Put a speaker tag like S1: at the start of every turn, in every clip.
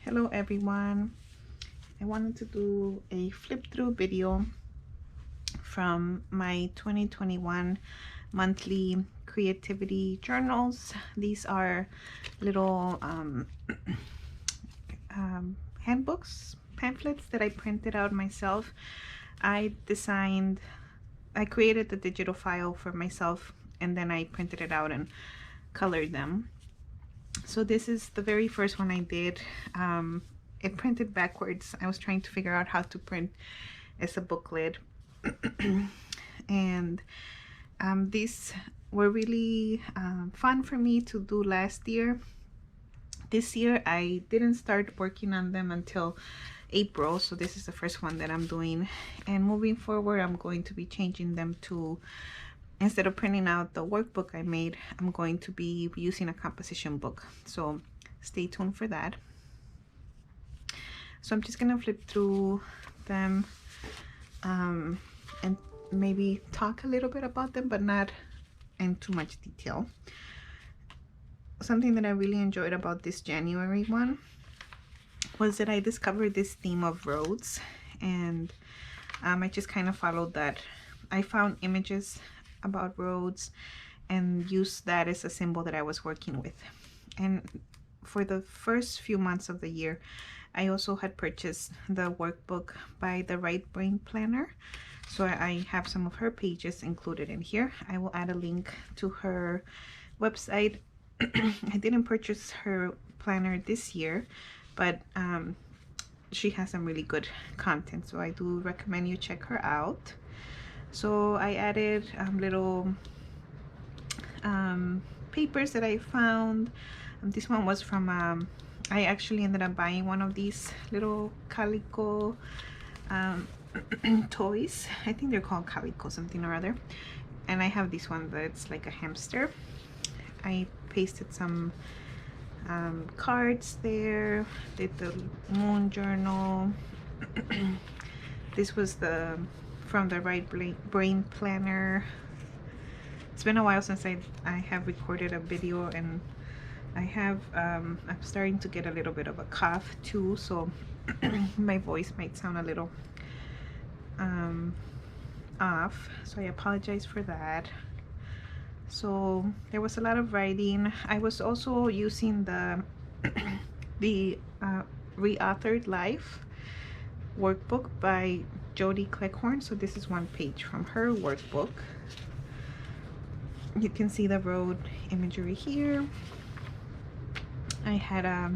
S1: Hello everyone. I wanted to do a flip through video from my 2021 monthly creativity journals. These are little handbooks, pamphlets that I printed out myself. I created the digital file for myself, and then I printed it out and colored them. So this is the very first one I did. It printed backwards. I was trying to figure out how to print as a booklet. And these were really fun for me to do last year. This year I didn't start working on them until April, so this is the first one that I'm doing. And moving forward, I'm going to be changing them to, instead of printing out the workbook I made, I'm going to be using a composition book. So stay tuned for that. So I'm just gonna flip through them and maybe talk a little bit about them, but not in too much detail. Something that I really enjoyed about this January one was that I discovered this theme of roads, and I just kind of followed that. I found images about roads and used that as a symbol that I was working with. And for the first few months of the year, I also had purchased the workbook by the Right Brain Planner, so I have some of her pages included in here. I will add a link to her website. I didn't purchase her planner this year, but she has some really good content, so I do recommend you check her out. So I added little papers that I found. This one was from I actually ended up buying one of these little calico toys. I think they're called calico something or other, and I have this one that's like a hamster. I pasted some cards there, did the moon journal. This was from the Right Brain Planner. It's been a while since I have recorded a video, and I'm starting to get a little bit of a cough too, so my voice might sound a little off, so I apologize for that. So there was a lot of writing. I was also using the Reauthored Life workbook by Jody Cleghorn. So this is one page from her workbook. You can see the road imagery here. I had a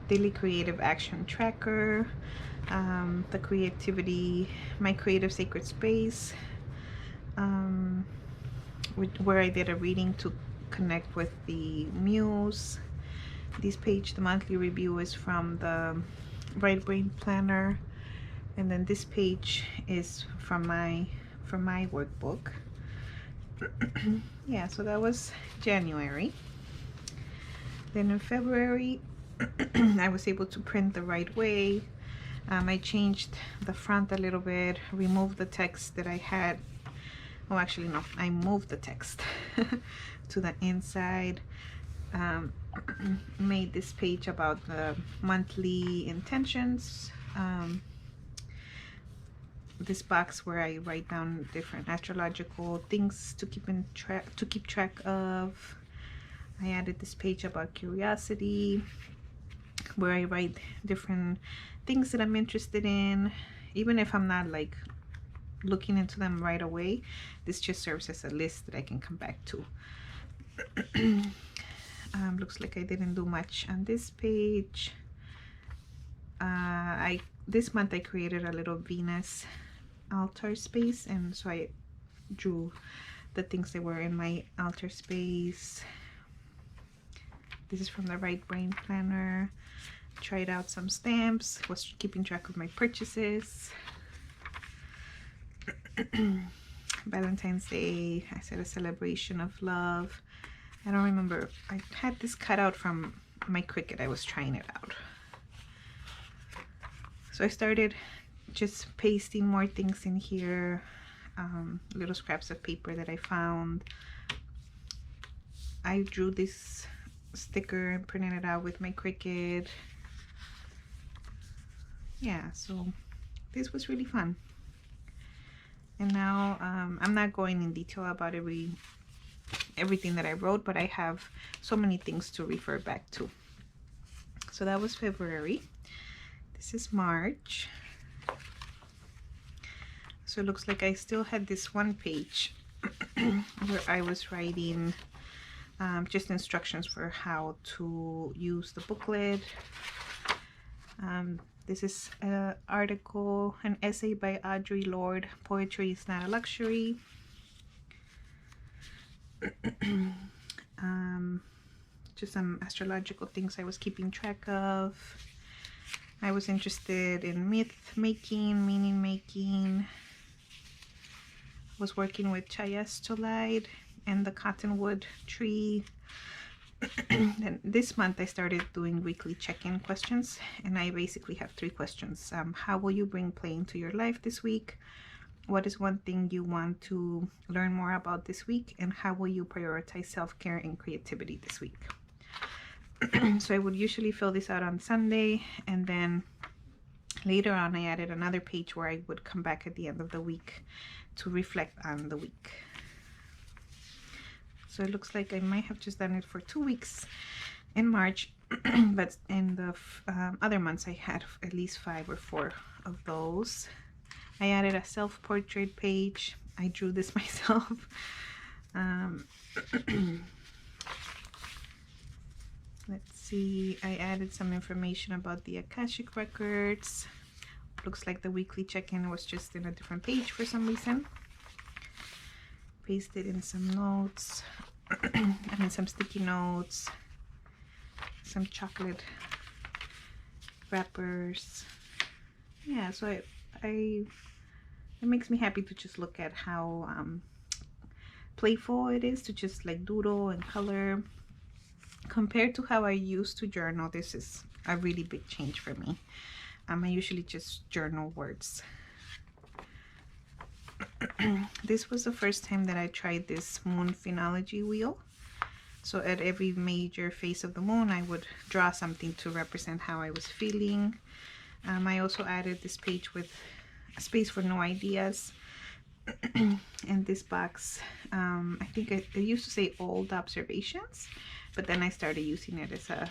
S1: daily creative action tracker, the creativity, my creative sacred space, where I did a reading to connect with the muse. This page, the monthly review, is from the Right Brain Planner, and then this page is from my workbook. Yeah, so that was January. Then in February, I was able to print the right way. I changed the front a little bit, removed the text that I had. Oh, actually no, I moved the text to the inside. Made this page about the monthly intentions. This box where I write down different astrological things to keep track of. I added this page about curiosity, where I write different things that I'm interested in, even if I'm not like looking into them right away. This just serves as a list that I can come back to. Looks like I didn't do much on this page. This month I created a little Venus altar space, and so I drew the things that were in my altar space. This is from the Right Brain Planner. Tried out some stamps, was keeping track of my purchases. Valentine's Day, I said a celebration of love. I don't remember. I had this cut out from my Cricut. I was trying it out. So I started just pasting more things in here. Little scraps of paper that I found. I drew this sticker and printed it out with my Cricut. yeah, so this was really fun. And now I'm not going in detail about everything that I wrote, but I have so many things to refer back to. So that was February. This is March. So it looks like I still had this one page where I was writing just instructions for how to use the booklet. This is an article, an essay by Audre Lorde, Poetry is Not a Luxury. Just some astrological things I was keeping track of. I was interested in myth making, meaning making. Was working with chiastolide and the cottonwood tree. And this month I started doing weekly check-in questions, and I basically have 3 questions. How will you bring play into your life this week? What is one thing you want to learn more about this week? And how will you prioritize self-care and creativity this week? So I would usually fill this out on Sunday, and then later on I added another page where I would come back at the end of the week to reflect on the week. So it looks like I might have just done it for 2 weeks in March, but in the other months I had at least 5 or 4 of those. I added a self-portrait page. I drew this myself. Let's see, I added some information about the Akashic records. Looks like the weekly check-in was just in a different page for some reason. Pasted in some notes, I mean some sticky notes, some chocolate wrappers. Yeah, so it makes me happy to just look at how playful it is to just like doodle and color. Compared to how I used to journal, this is a really big change for me. I usually just journal words. This was the first time that I tried this moon phenology wheel. So at every major phase of the moon, I would draw something to represent how I was feeling. I also added this page with a space for no ideas. And this box, I think it used to say old observations, but then I started using it as a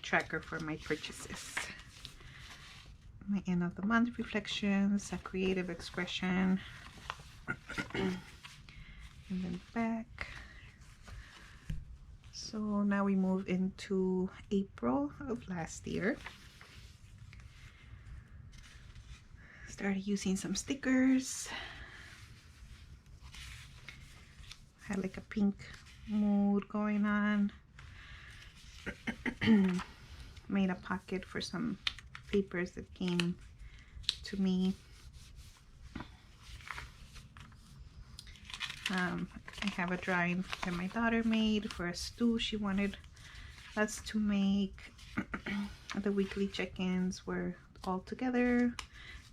S1: tracker for my purchases. My end of the month reflections, a creative expression, and then back. So now we move into April of last year. Started using some stickers. Had like a pink mood going on. Made a pocket for some papers that came to me. I have a drawing that my daughter made for a stew she wanted us to make. The weekly check-ins were all together.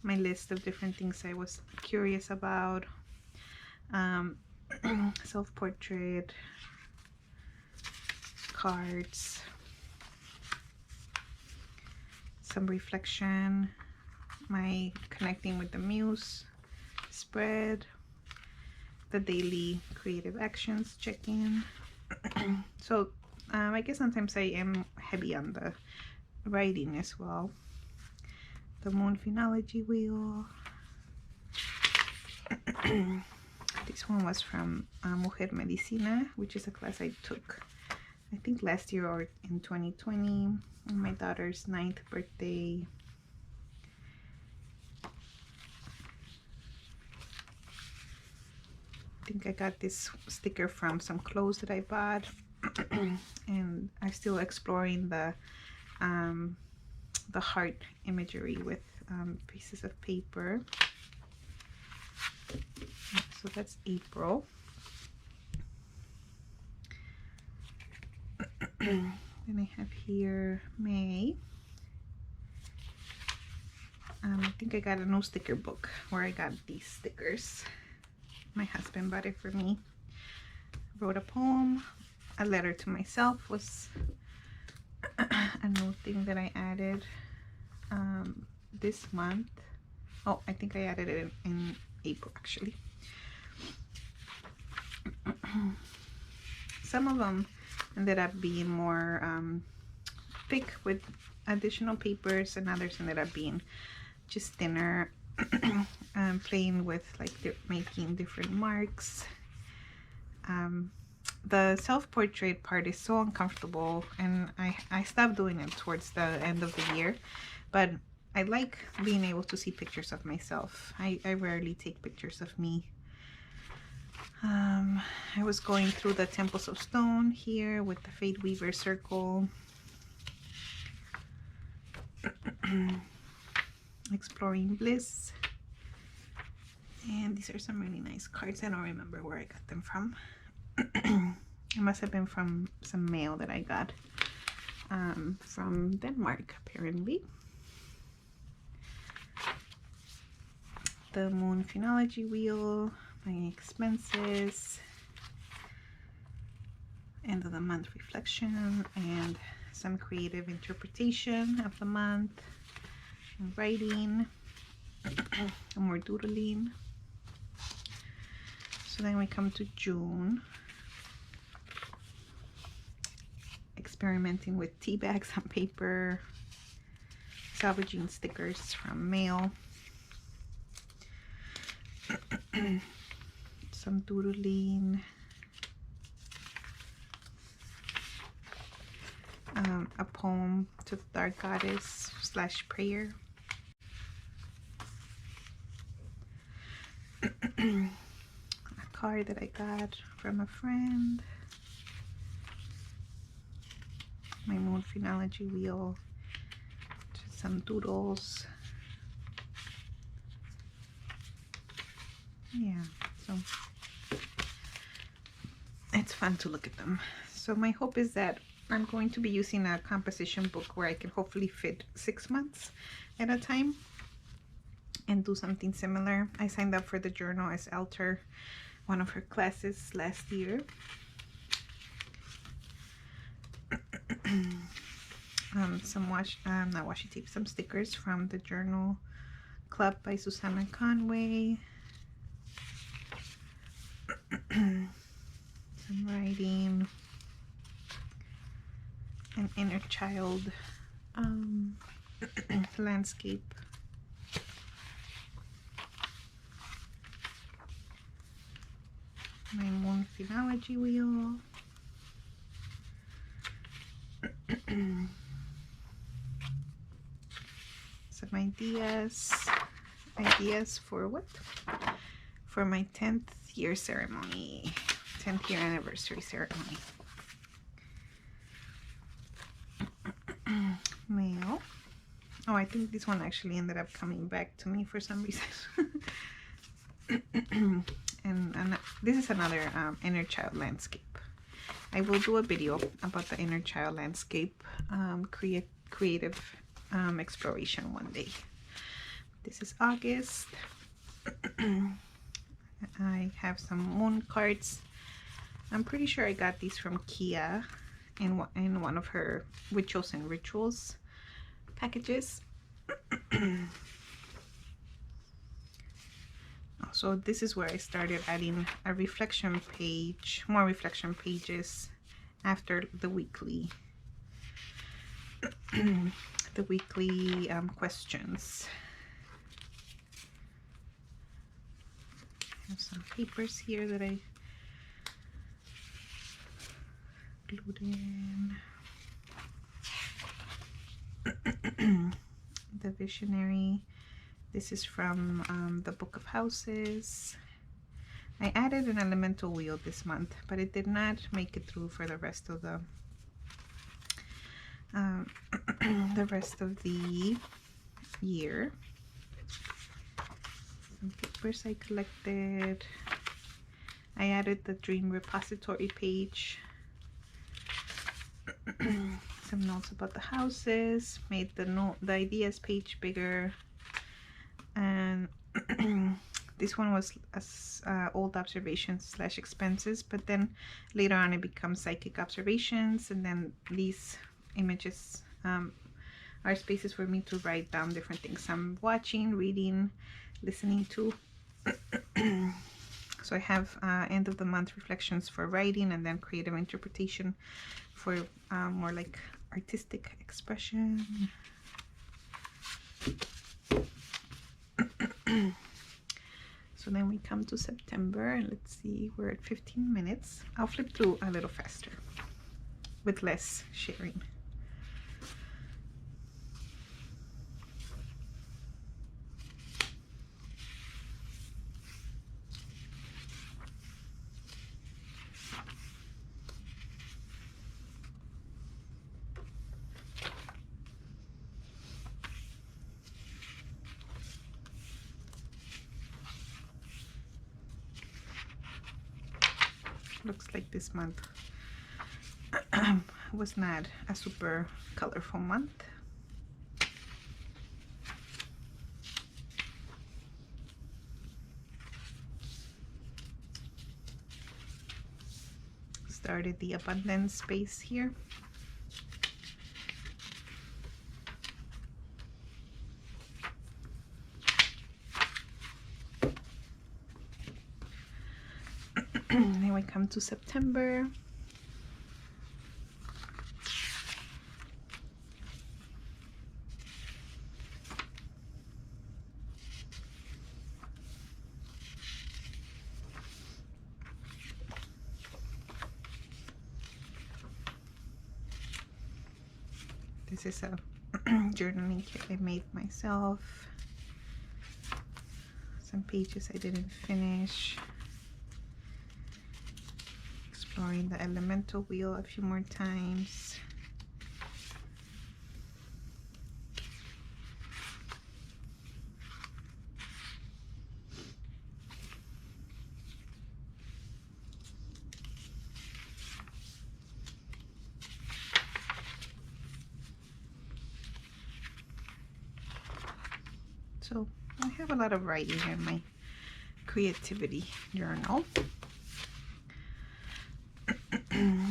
S1: My list of different things I was curious about. Self-portrait, cards, some reflection, my connecting with the muse spread, the daily creative actions check-in. So I guess sometimes I am heavy on the writing as well. The moon phenology wheel. This one was from Mujer Medicina, which is a class I took I think last year or in 2020 on my daughter's 9th birthday. I think I got this sticker from some clothes that I bought. And I'm still exploring the heart imagery with pieces of paper. So that's April. Then I have here May. I think I got a new sticker book where I got these stickers. My husband bought it for me. Wrote a poem. A letter to myself was a new thing that I added. this month. Oh, I think I added it in April actually. Some of them ended up being more thick with additional papers, and others ended up being just thinner. Playing with like making different marks. The self-portrait part is so uncomfortable, and I stopped doing it towards the end of the year, but I like being able to see pictures of myself. I rarely take pictures of me. I was going through the Temples of Stone here with the Fate Weaver circle. Exploring Bliss. And these are some really nice cards. I don't remember where I got them from. It must have been from some mail that I got from Denmark, apparently. The Moon Phenology Wheel, my expenses, end of the month reflection, and some creative interpretation of the month, and writing, more doodling. So then we come to June. Experimenting with tea bags on paper, salvaging stickers from mail, some doodling, a poem to the Dark Goddess / prayer, a card that I got from a friend, my Moon Phenology Wheel, just some doodles. Yeah, so it's fun to look at them. So my hope is that I'm going to be using a composition book where I can hopefully fit 6 months at a time and do something similar. I signed up for the journal as Alter, one of her classes last year. Some not washi tape, some stickers from the Journal Club by Susanna Conway. Some writing, an inner child landscape. My Moon Phenology Wheel. Some ideas for what? For my 10th year ceremony, 10th year anniversary ceremony. Mail. Oh, I think this one actually ended up coming back to me for some reason. and this is another inner child landscape. I will do a video about the inner child landscape creative exploration one day. This is August. I have some moon cards. I'm pretty sure I got these from Kia in one of her Rituals and Rituals packages. So this is where I started adding a reflection page, more reflection pages after the weekly questions. I have some papers here that I glued in. The Visionary. This is from the Book of Houses. I added an elemental wheel this month, but it did not make it through for the rest of the year. Some papers I collected. I added the Dream Repository page. Some notes about the houses. Made the ideas page bigger. And this one was old observations / expenses, but then later on it becomes psychic observations, and then these images are spaces for me to write down different things I'm watching, reading, listening to. So I have end of the month reflections for writing, and then creative interpretation for more like artistic expression. So then we come to September, and let's see, we're at 15 minutes. I'll flip through a little faster with less sharing. Looks like this month was not a super colorful month. Started the abundance space here. Then we come to September. This is a journaling kit I made myself. Some pages I didn't finish. Exploring the elemental wheel a few more times. So I have a lot of writing in my creativity journal.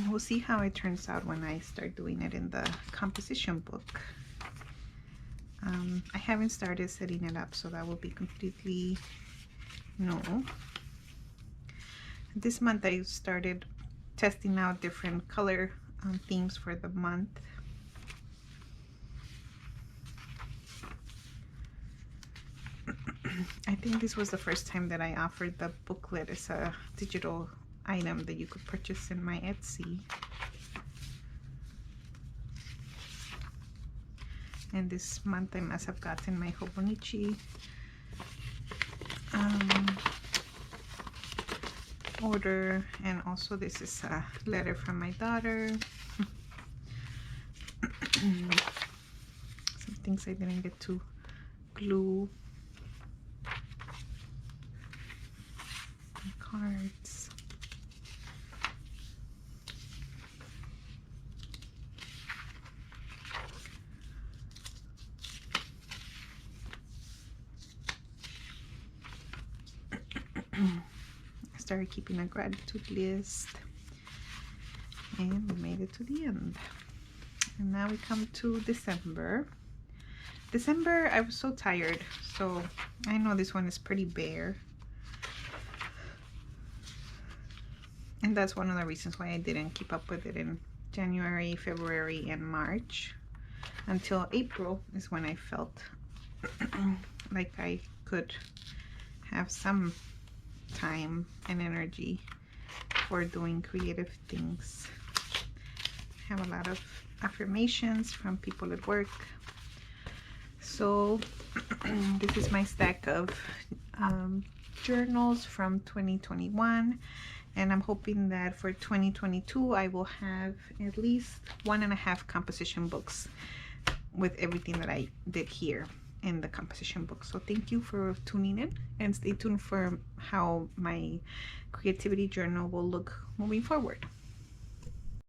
S1: We'll see how it turns out when I start doing it in the composition book. I haven't started setting it up, so that will be completely new. This month I started testing out different color themes for the month. I think this was the first time that I offered the booklet as a digital item that you could purchase in my Etsy. And this month I must have gotten my Hobonichi order, and also this is a letter from my daughter. Some things I didn't get to glue. Cards. I started keeping a gratitude list, and we made it to the end. And now we come to December. December, I was so tired, so I know this one is pretty bare. And that's one of the reasons why I didn't keep up with it in January, February, and March. Until April is when I felt like I could have some time and energy for doing creative things. I have a lot of affirmations from people at work. So this is my stack of journals from 2021. And I'm hoping that for 2022, I will have at least 1.5 composition books with everything that I did here in the composition book. So thank you for tuning in, and stay tuned for how my creativity journal will look moving forward.